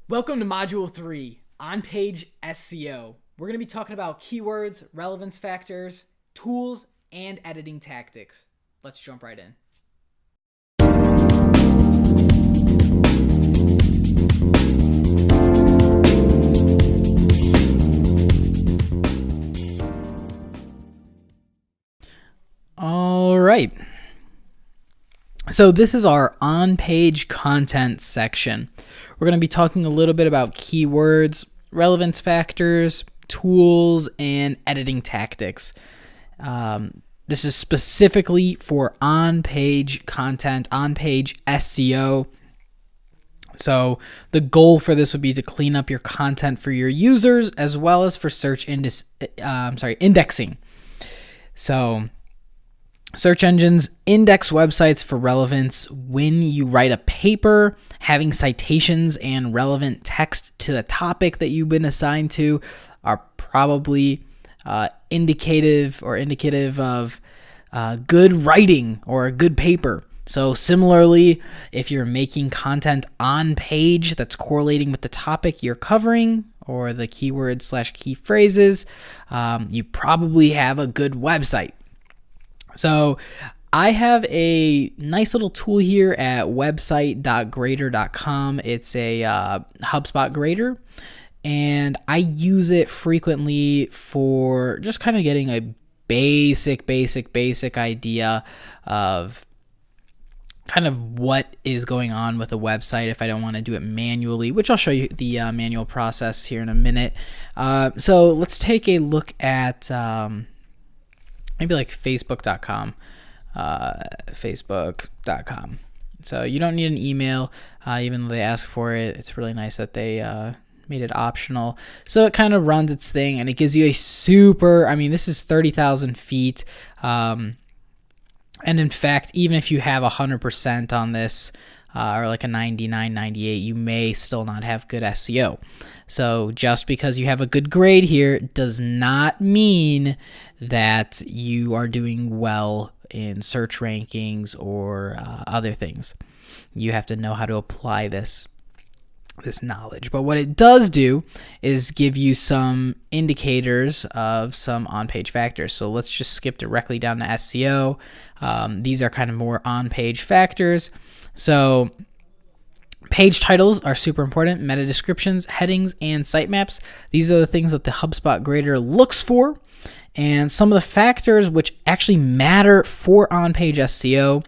Welcome to Module 3, On-Page SEO. We're going to be talking about keywords, relevance factors, tools, and editing tactics. Let's jump right in. All right. So this is our on-page content section. We're going to be talking a little bit about keywords, relevance factors, tools, and editing tactics. This is specifically for on-page content, on-page SEO. So the goal for this would be to clean up your content for your users as well as for search indexing. So search engines index websites for relevance. When you write a paper, having citations and relevant text to the topic that you've been assigned to are probably indicative of good writing or a good paper. So similarly, if you're making content on page that's correlating with the topic you're covering or the keyword/key phrases, you probably have a good website. So I have a nice little tool here at website.grader.com. It's a HubSpot grader, and I use it frequently for just kind of getting a basic idea of kind of what is going on with a website if I don't want to do it manually, which I'll show you the manual process here in a minute. So let's take a look at maybe like facebook.com. Facebook.com. So you don't need an email, even though they ask for it. It's really nice that they made it optional. So it kind of runs its thing, and it gives you a this is 30,000 feet. And in fact, even if you have 100% on this, or like a 99, 98, you may still not have good SEO. So just because you have a good grade here does not mean that you are doing well in search rankings or other things. You have to know how to apply this knowledge. But what it does do is give you some indicators of some on-page factors. So let's just skip directly down to SEO. These are kind of more on-page factors. So page titles are super important, meta descriptions, headings, and sitemaps. These are the things that the HubSpot grader looks for. And some of the factors which actually matter for on-page SEO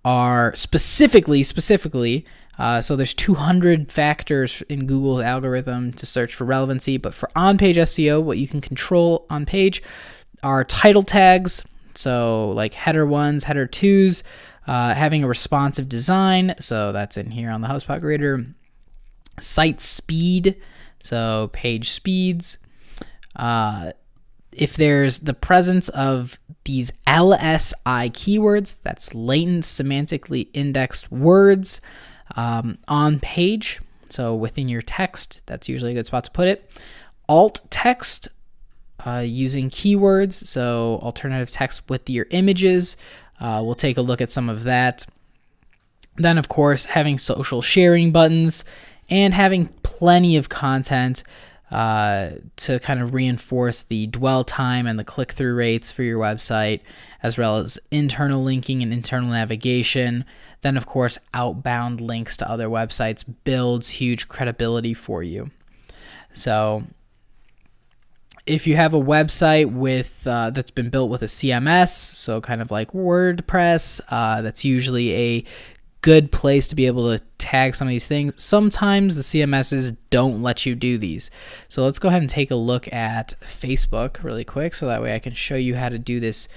are specifically, so there's 200 factors in Google's algorithm to search for relevancy, but for on-page SEO, what you can control on page are title tags, so like header 1s, header 2s, having a responsive design, so that's in here on the HubSpot grader, site speed, so page speeds, if there's the presence of these LSI keywords, that's latent semantically indexed words, on page, so within your text, that's usually a good spot to put it. Alt text, using keywords, so alternative text with your images. We'll take a look at some of that. Then, of course, having social sharing buttons and having plenty of content to kind of reinforce the dwell time and the click-through rates for your website, as well as internal linking and internal navigation. Then, of course, outbound links to other websites builds huge credibility for you. So if you have a website with that's been built with a CMS, so kind of like WordPress, that's usually a good place to be able to tag some of these things. Sometimes the CMSs don't let you do these. So let's go ahead and take a look at Facebook really quick, so that way I can show you how to do this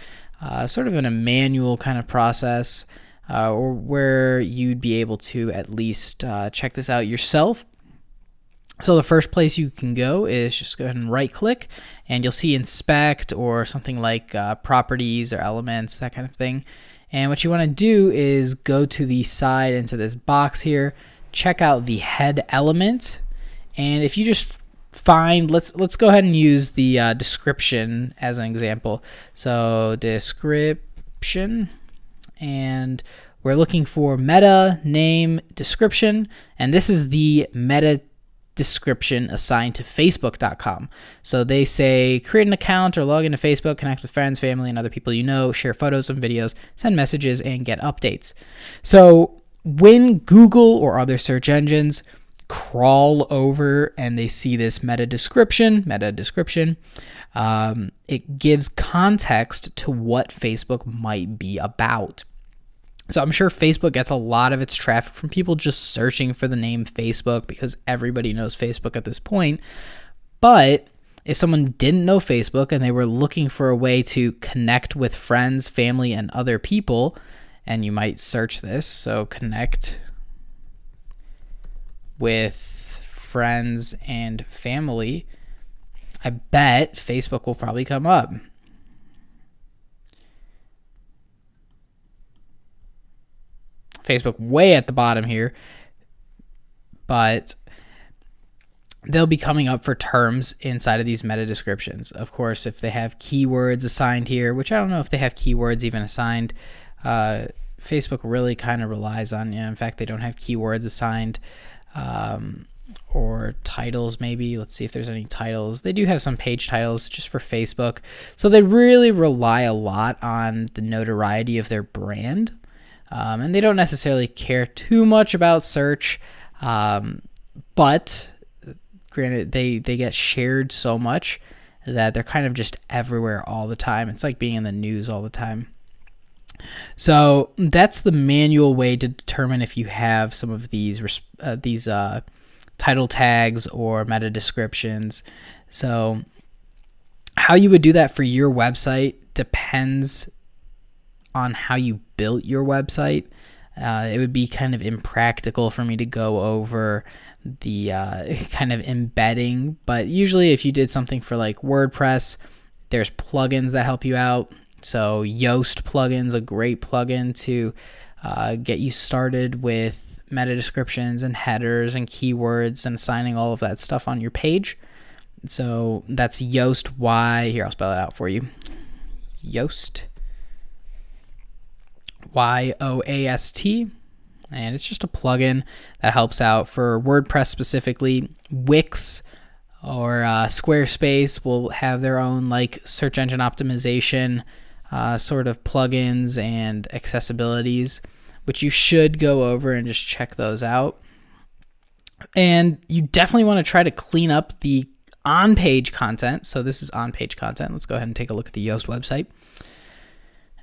sort of in a manual kind of process, or where you'd be able to at least check this out yourself. So the first place you can go is just go ahead and right click, and you'll see inspect or something like properties or elements, that kind of thing. And what you want to do is go to the side into this box here, check out the head element, and if you just find, let's go ahead and use the description as an example. So description, and we're looking for meta, name, description, and this is the meta description assigned to Facebook.com. So they say create an account or log into Facebook, connect with friends, family, and other people you know, share photos and videos, send messages, and get updates. So when Google or other search engines crawl over and they see this meta description, it gives context to what Facebook might be about. So I'm sure Facebook gets a lot of its traffic from people just searching for the name Facebook because everybody knows Facebook at this point. But if someone didn't know Facebook and they were looking for a way to connect with friends, family, and other people, and you might search this, so connect with friends and family, I bet Facebook will probably come up. Facebook way at the bottom here, but they'll be coming up for terms inside of these meta descriptions. Of course, if they have keywords assigned here, which I don't know if they have keywords even assigned, Facebook really kind of relies on, in fact, they don't have keywords assigned, or titles maybe. Let's see if there's any titles. They do have some page titles just for Facebook. So they really rely a lot on the notoriety of their brand. And they don't necessarily care too much about search, but granted, they get shared so much that they're kind of just everywhere all the time. It's like being in the news all the time. So that's the manual way to determine if you have some of these title tags or meta descriptions. So how you would do that for your website depends on how you built your website. It would be kind of impractical for me to go over the kind of embedding, but usually if you did something for like WordPress, there's plugins that help you out. So Yoast plugin's a great plugin to get you started with meta descriptions and headers and keywords and assigning all of that stuff on your page. So that's Yoast, here I'll spell it out for you. Yoast. Yoast, and it's just a plugin that helps out for WordPress specifically. Wix or Squarespace will have their own like search engine optimization sort of plugins and accessibilities, which you should go over and just check those out. And you definitely want to try to clean up the on-page content. So this is on-page content. Let's go ahead and take a look at the Yoast website.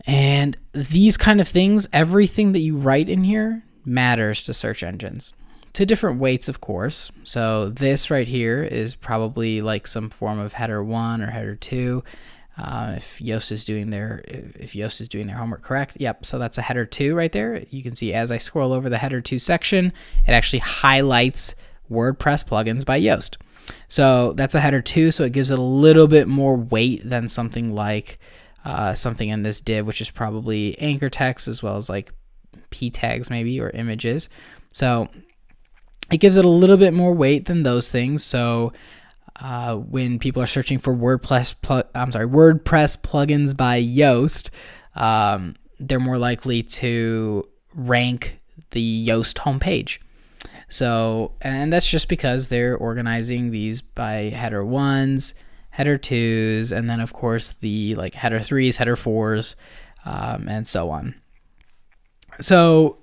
And these kind of things, everything that you write in here matters to search engines, to different weights, of course. So this right here is probably like some form of header 1 or header 2. If Yoast is doing their homework correct, yep. So that's a header 2 right there. You can see as I scroll over the header 2 section, it actually highlights WordPress plugins by Yoast. So that's a header 2. So it gives it a little bit more weight than something like something in this div, which is probably anchor text as well as like p tags maybe or images. So it gives it a little bit more weight than those things. So when people are searching for WordPress plugins by Yoast, they're more likely to rank the Yoast homepage. So, and that's just because they're organizing these by header 1s, header 2s, and then of course the like header 3s, header 4s, and so on. So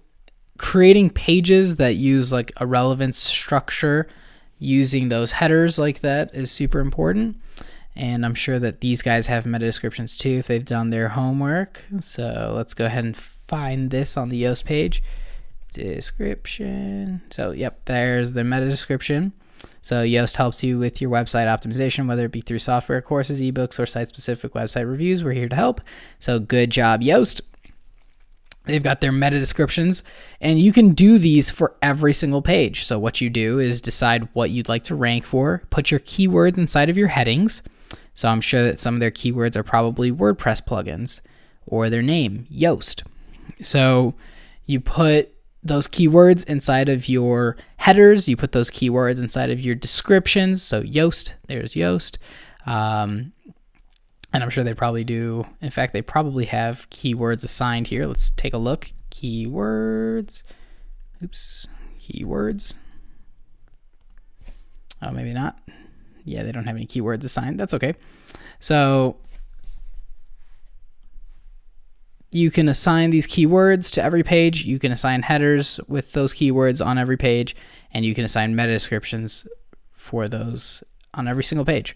creating pages that use like a relevance structure using those headers like that is super important. And I'm sure that these guys have meta descriptions too if they've done their homework. So let's go ahead and find this on the Yoast page. Description. So yep, there's the meta description. So Yoast helps you with your website optimization, whether it be through software, courses, ebooks, or site-specific website reviews. We're here to help. So good job, Yoast. They've got their meta descriptions, and you can do these for every single page. So what you do is decide what you'd like to rank for, put your keywords inside of your headings. So I'm sure that some of their keywords are probably WordPress plugins or their name, Yoast. So you put those keywords inside of your headers, you put those keywords inside of your descriptions. So Yoast, there's Yoast. And I'm sure they probably do. In fact, they probably have keywords assigned here. Let's take a look. Keywords. Oops. Keywords. Oh, maybe not. Yeah, they don't have any keywords assigned. That's okay. So you can assign these keywords to every page. You can assign headers with those keywords on every page, and you can assign meta descriptions for those on every single page.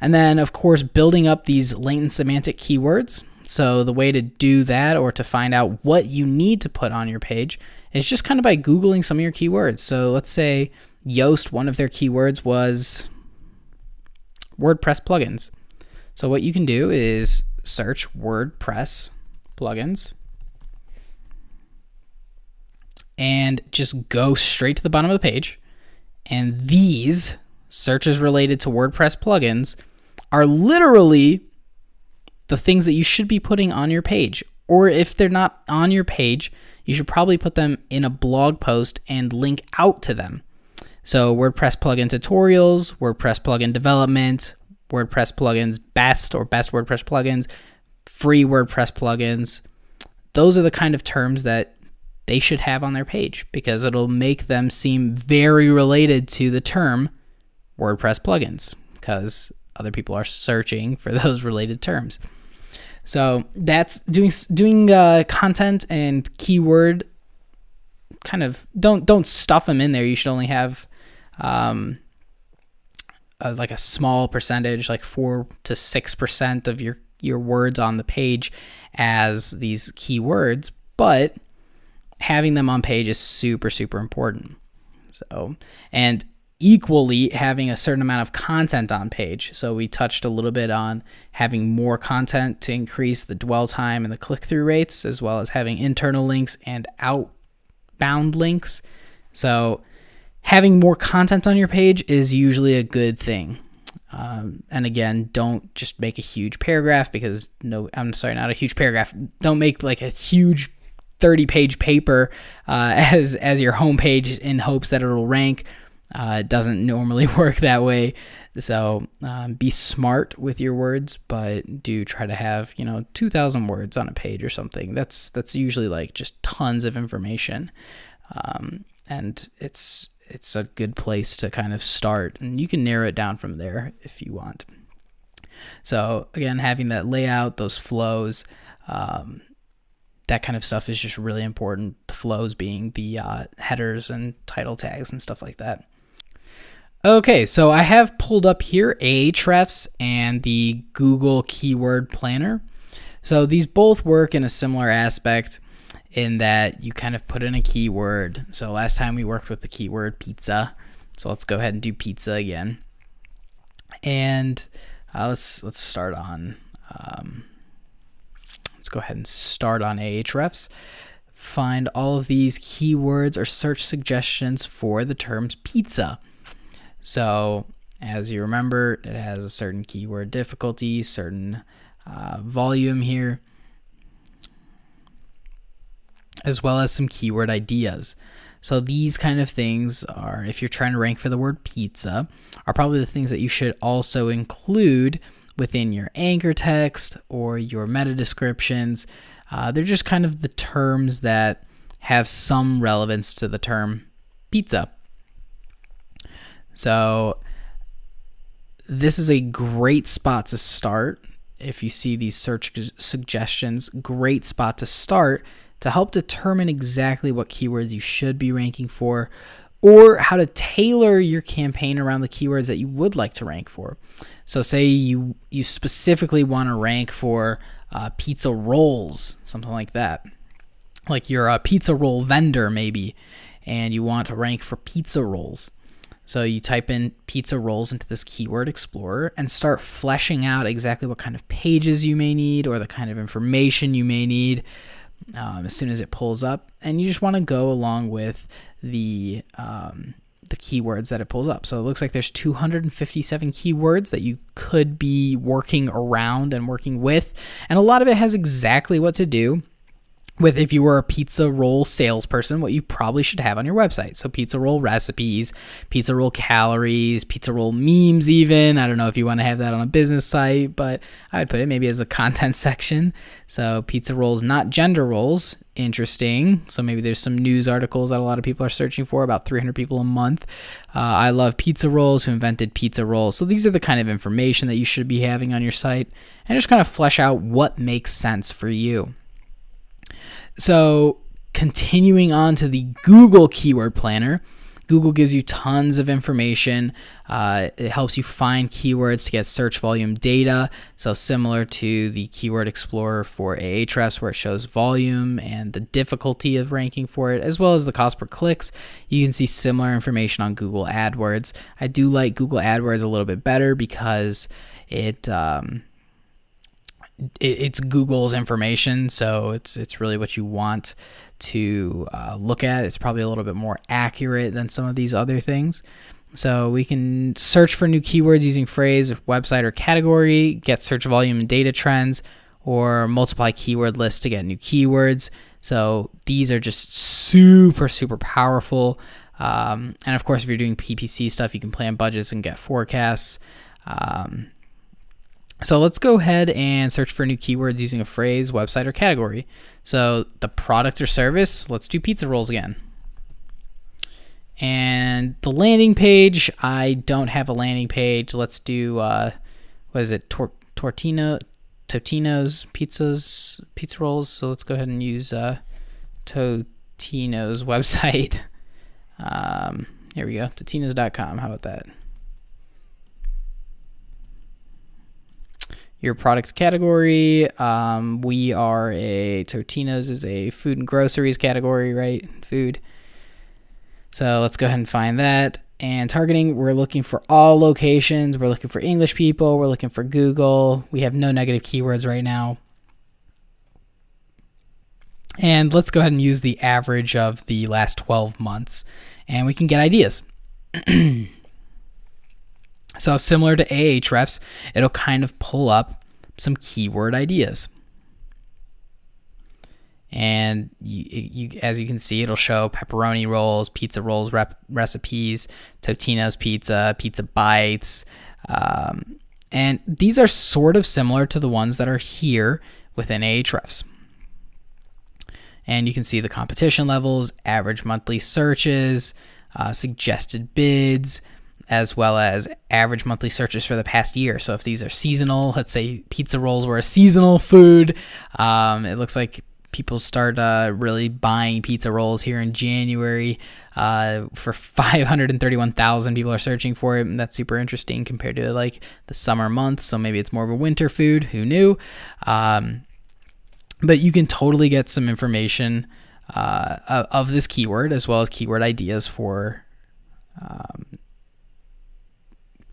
And then, of course, building up these latent semantic keywords. So the way to do that, or to find out what you need to put on your page, is just kind of by Googling some of your keywords. So let's say Yoast, one of their keywords was WordPress plugins. So what you can do is search WordPress plugins and just go straight to the bottom of the page. And these searches related to WordPress plugins are literally the things that you should be putting on your page. Or if they're not on your page, you should probably put them in a blog post and link out to them. So WordPress plugin tutorials, WordPress plugin development, WordPress plugins best or best WordPress plugins, free WordPress plugins. Those are the kind of terms that they should have on their page, because it'll make them seem very related to the term WordPress plugins, because other people are searching for those related terms. So that's doing content and keyword, kind of don't stuff them in there. You should only have like a small percentage, like 4 to 6% of your words on the page as these keywords, but having them on page is super, super important. So, and equally having a certain amount of content on page. So we touched a little bit on having more content to increase the dwell time and the click-through rates, as well as having internal links and outbound links. So having more content on your page is usually a good thing. And again, don't just make a huge paragraph, because not a huge paragraph. Don't make like a huge 30-page paper as your homepage in hopes that it'll rank. It doesn't normally work that way. So be smart with your words, but do try to have 2,000 words on a page or something. That's usually like just tons of information, and it's a good place to kind of start, and you can narrow it down from there if you want. So again, having that layout, those flows, that kind of stuff is just really important. The flows being the headers and title tags and stuff like that. Okay, so I have pulled up here Ahrefs and the Google Keyword Planner. So these both work in a similar aspect, in that you kind of put in a keyword. So last time we worked with the keyword pizza. So let's go ahead and do pizza again. And let's start on. Let's go ahead and start on Ahrefs. Find all of these keywords or search suggestions for the terms pizza. So as you remember, it has a certain keyword difficulty, certain volume here, as well as some keyword ideas. So these kind of things are, if you're trying to rank for the word pizza, are probably the things that you should also include within your anchor text or your meta descriptions. They're just kind of the terms that have some relevance to the term pizza. So this is a great spot to start. If you see these search suggestions, great spot to start to help determine exactly what keywords you should be ranking for, or how to tailor your campaign around the keywords that you would like to rank for. So say you specifically want to rank for pizza rolls, something like that. Like you're a pizza roll vendor maybe, and you want to rank for pizza rolls. So you type in pizza rolls into this keyword explorer and start fleshing out exactly what kind of pages you may need or the kind of information you may need as soon as it pulls up. And you just want to go along with the keywords that it pulls up. So it looks like there's 257 keywords that you could be working around and working with. And a lot of it has exactly what to do with if you were a pizza roll salesperson, what you probably should have on your website. So pizza roll recipes, pizza roll calories, pizza roll memes even. I don't know if you want to have that on a business site, but I would put it maybe as a content section. So pizza rolls, not gender roles. Interesting. So maybe there's some news articles that a lot of people are searching for, about 300 people a month. I love pizza rolls, who invented pizza rolls. So these are the kind of information that you should be having on your site, and just kind of flesh out what makes sense for you. So continuing on to the Google Keyword Planner, Google gives you tons of information. It helps you find keywords to get search volume data. So similar to the Keyword Explorer for Ahrefs, where it shows volume and the difficulty of ranking for it, as well as the cost per clicks. You can see similar information on Google AdWords. I do like Google AdWords a little bit better because it's Google's information, so it's really what you want to look at. It's probably a little bit more accurate than some of these other things. So we can search for new keywords using phrase, website, or category, get search volume and data trends, or multiply keyword lists to get new keywords. So these are just super, super powerful. And of course, if you're doing PPC stuff, you can plan budgets and get forecasts. So let's go ahead and search for new keywords using a phrase, website, or category. So the product or service, let's do pizza rolls again. And the landing page, I don't have a landing page. Let's do, what is it, Totino's pizza rolls. So let's go ahead and use Totino's website. Here we go, Totinos.com. How about that? Your product category, we are Totino's is a food and groceries category, right? Food. So let's go ahead and find that. And targeting, we're looking for all locations. We're looking for English people. We're looking for Google. We have no negative keywords right now. And let's go ahead and use the average of the last 12 months, and we can get ideas. So similar to Ahrefs, it'll kind of pull up some keyword ideas. And as you can see, it'll show pepperoni rolls, pizza rolls recipes, Totino's pizza, pizza bites. And these are sort of similar to the ones that are here within Ahrefs. And you can see the competition levels, average monthly searches, suggested bids, as well as average monthly searches for the past year. So if these are seasonal, let's say pizza rolls were a seasonal food, it looks like people start really buying pizza rolls here in January. For 531,000 people are searching for it, and that's super interesting compared to like the summer months. So maybe it's more of a winter food, who knew? But you can totally get some information of this keyword, as well as keyword ideas for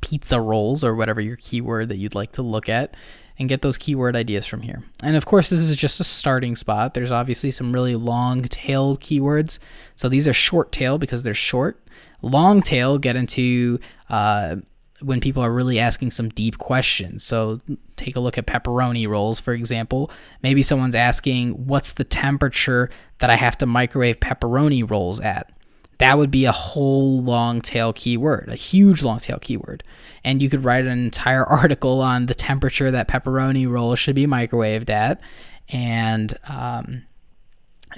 pizza rolls, or whatever your keyword that you'd like to look at, and get those keyword ideas from here. And of course, this is just a starting spot. There's obviously some really long tail keywords. So these are short tail because they're short. Long tail get into when people are really asking some deep questions. So take a look at pepperoni rolls, for example. Maybe someone's asking, what's the temperature that I have to microwave pepperoni rolls at? That would be a whole long tail keyword, a huge long tail keyword. And you could write an entire article on the temperature that pepperoni rolls should be microwaved at. And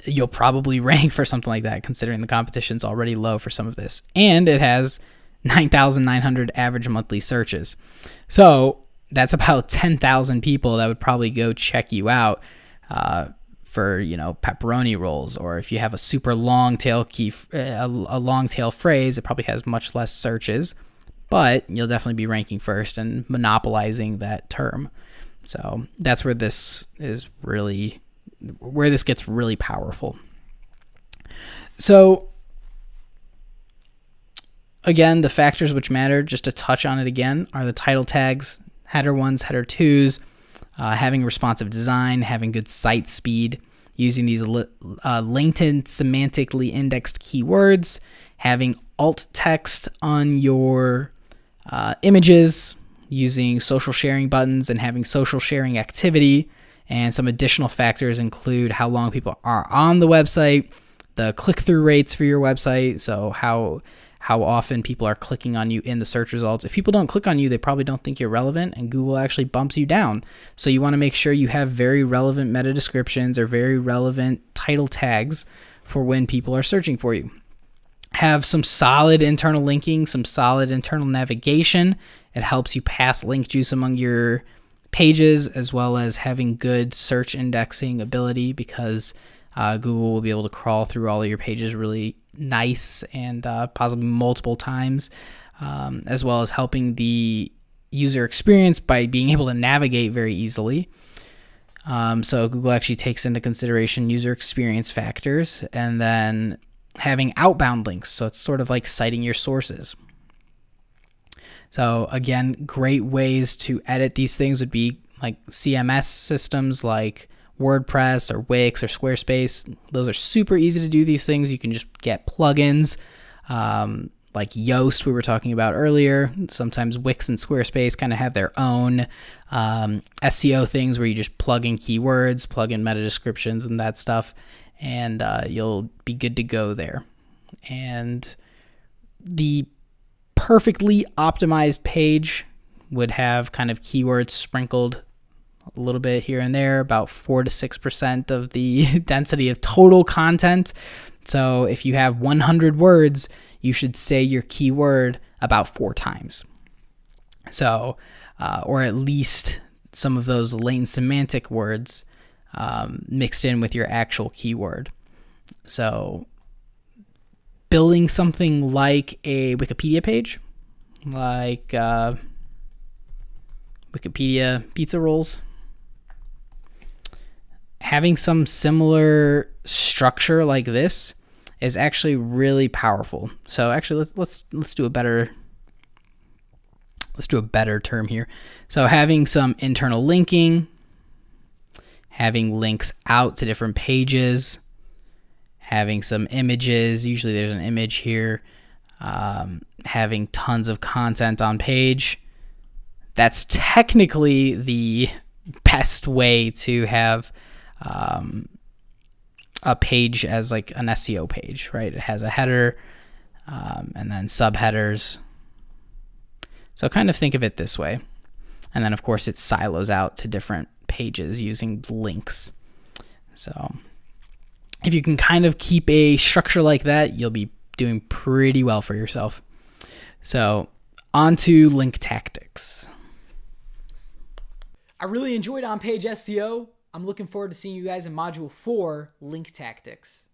you'll probably rank for something like that, considering the competition's already low for some of this. And it has 9,900 average monthly searches. So that's about 10,000 people that would probably go check you out for, pepperoni rolls. Or if you have a super long tail a long tail phrase, it probably has much less searches, but you'll definitely be ranking first and monopolizing that term. So that's where this gets really powerful. So again, the factors which matter, just to touch on it again, are the title tags, header 1s, header 2s, having responsive design, having good site speed, using these latent semantically indexed keywords, having alt text on your images, using social sharing buttons and having social sharing activity, And some additional factors include how long people are on the website, the click-through rates for your website, so how often people are clicking on you in the search results. If people don't click on you, they probably don't think you're relevant, and Google actually bumps you down. So you want to make sure you have very relevant meta descriptions or very relevant title tags for when people are searching for you. Have some solid internal linking, some solid internal navigation. It helps you pass link juice among your pages, as well as having good search indexing ability, because Google will be able to crawl through all of your pages really nice and possibly multiple times, as well as helping the user experience by being able to navigate very easily. So Google actually takes into consideration user experience factors, and then having outbound links. So it's sort of like citing your sources. So again, great ways to edit these things would be like CMS systems like WordPress or Wix or Squarespace. Those are super easy to do these things. You can just get plugins like Yoast we were talking about earlier. Sometimes Wix and Squarespace kind of have their own SEO things where you just plug in keywords, plug in meta descriptions and that stuff, and you'll be good to go there. And the perfectly optimized page would have kind of keywords sprinkled a little bit here and there, about 4 to 6% of the density of total content. So if you have 100 words, you should say your keyword about 4 times. So, or at least some of those latent semantic words mixed in with your actual keyword. So building something like a Wikipedia page, like Wikipedia pizza rolls, having some similar structure like this is actually really powerful. So actually, let's do a better term here. So having some internal linking, having links out to different pages, having some images. Usually there's an image here. Having tons of content on page. That's technically the best way to have a page as like an SEO page, right? It has a header and then subheaders. So kind of think of it this way. And then of course it silos out to different pages using links. So if you can kind of keep a structure like that, you'll be doing pretty well for yourself. So on to link tactics. I really enjoyed on-page SEO. I'm looking forward to seeing you guys in Module 4, Link Tactics.